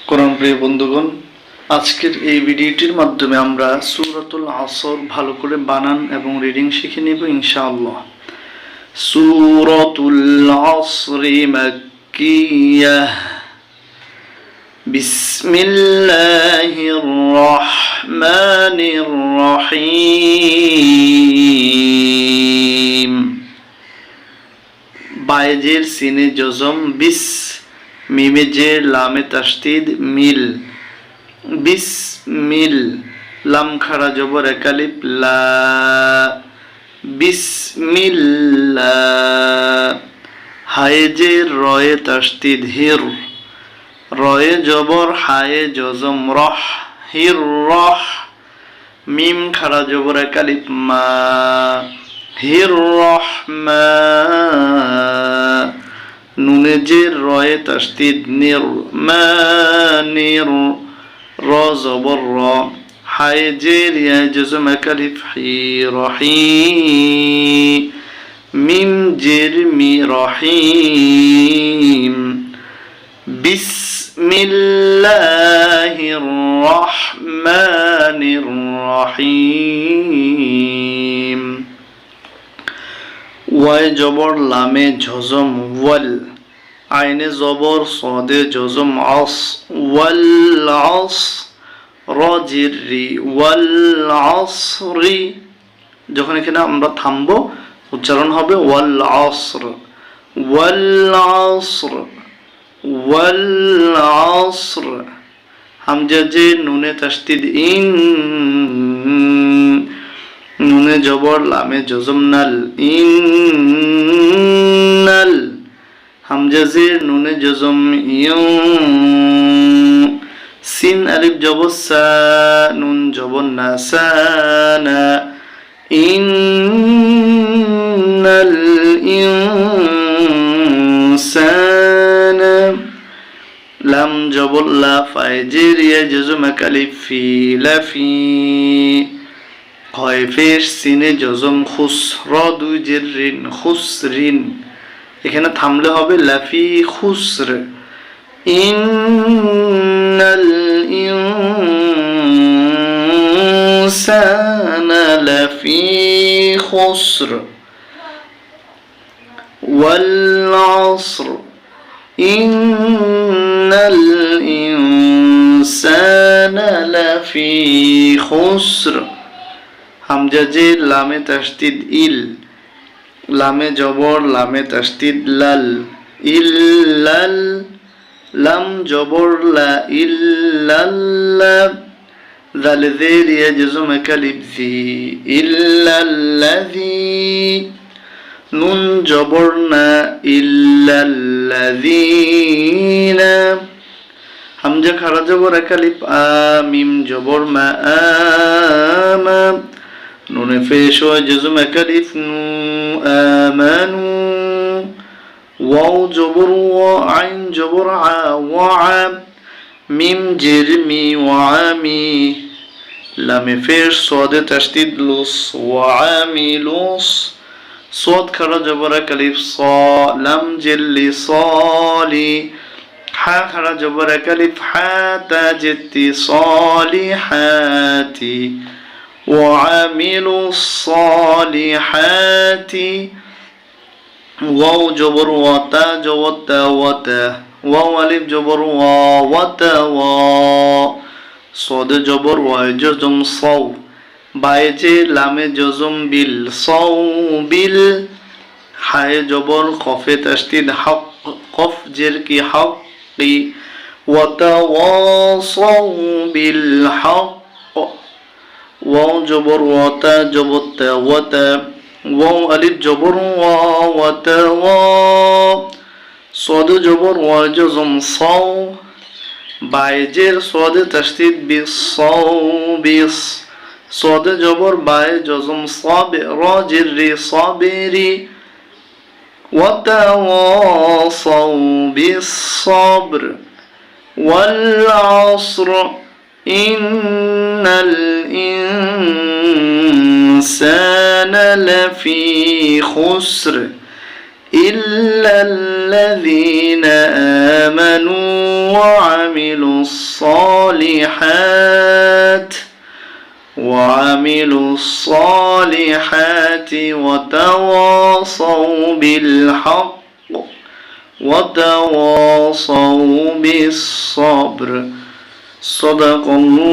কোরআন প্রিয় বন্ধুগণ, আজকের এই ভিডিওটির মাধ্যমে আমরা সূরাতুল আসর ভালো করে বানান এবং রিডিং শিখে নেব ইনশাআল্লাহ। সূরাতুল আসরি মাক্কিয়াহ। বিসমিল্লাহির রহমানির রহিম। বায়েজের সিনে জজম বিস, মিমে জের লামে তাসদিদ মিল। বিসমিল, লাম খাড়া জবর এক আলিফ লা। বিসমিল্লাহ। হায়ে জের রয়ে তাসদিদ হির, রয়ে জবর হায়ে জজম রহ, হির রহ। মিম খাড়া জবর এক আলিফ মা, হির রহমা। নুনে জের রয়ে তাসদিদ নির, মানির। র জবর র, হায়ে জের ইয়া জজম এক আলিফ হি, রহি। মিম জের মি, রহিম। বিসমিল্লাহির রহমানির রহিম। ওয়ায় জবর লামে জজম ওয়াল, আইনে জবর সদে জজম আস, ওয়াল আস। র জির রি, ওয়াল আসরি। যখন এখানে আমরা থামবো উচ্চারণ হবে ওয়াল আসর, ওয়াল আসর, ওয়াল আসর। হামজা যে নুনে তাসদিদ ইন, নুনে জবর লামে জজম নাল, ইন্নাল। হামজা জের নুনে জজম ইউ। সিন আলিফ জবর সা, নুন জবর না, সানা। ইন্নাল ইনসানা। লাম জবর লা, ফায়ে জের ইয়া জজম এক আলিফ ফি, লাফি। হয় ফের সিনে জজম খুস, র দুই জের রিন, খুসরিন। এখানে থামলে হবে লাফি খুসর। ইন্নাল ইনসানা লাফি খুসর, ওয়াল আসর। ইন্নাল ইনসানা লাফি খুসর। হামজা জের লামে তাসদিদ ইল, লামে জবর লামে তাসদিদ লাল, ইল্লাল। লাম জবর লা, ইল্লাল্লাহ। যাল জের ইয়া জজম এক আলিফ জি, ইল্লাল্লাযী। নুন জবর না, ইল্লাল্লাযীনা। হামজা খাড়া জবর এক আলিফ আ, মিম জবর মা, আমা। নুনে পেশ হয় জজম এক আলিফ নু, আমানু। ওয়াও জবর ওয়া, আইন জবর আ, ওয়া। মিম জের মি, ওয়ামি। লামে পেশ সদে তাসদিদ লুস, ওয়ামিলুস। সদ খাড়া জবর এক আলিফ স, লাম জেল্লি সলি। হা খাড়া জবর এক আলিফ হা, তা জেতি সলিহাতি। وعملوا الصالحات। واو جبر وتا جوتا وتا، واو ألف جبر وا وتا وا. صاد جبر واي جزم صو، بايجي لام جزم بال، صو بال. حاء جبر خف تشديد حق، قف جر کی حقي. وتواصوا بالحق. ওয়াও জবর ওয়াতা জবতা ওয়াতা, ওয়াও আলিফ জবর ওয়া ওয়াতা ওয়া। সদ জবর ওয়া জজম সাও, বাইজের সদে তাসদিদ বিস, সাও বিস। সদ জবর বায়ে জজম সাবে, র জির রি, সাবিরি। ওয়াতাওয়াসাউ বিস সাবর, ওয়াল আসর। ইন্নাল ইনসানা লাফি খুসর, إلا الذين آمنوا وعملوا الصالحات وتواصوا بالحق وتواصوا بالصبر صدق الله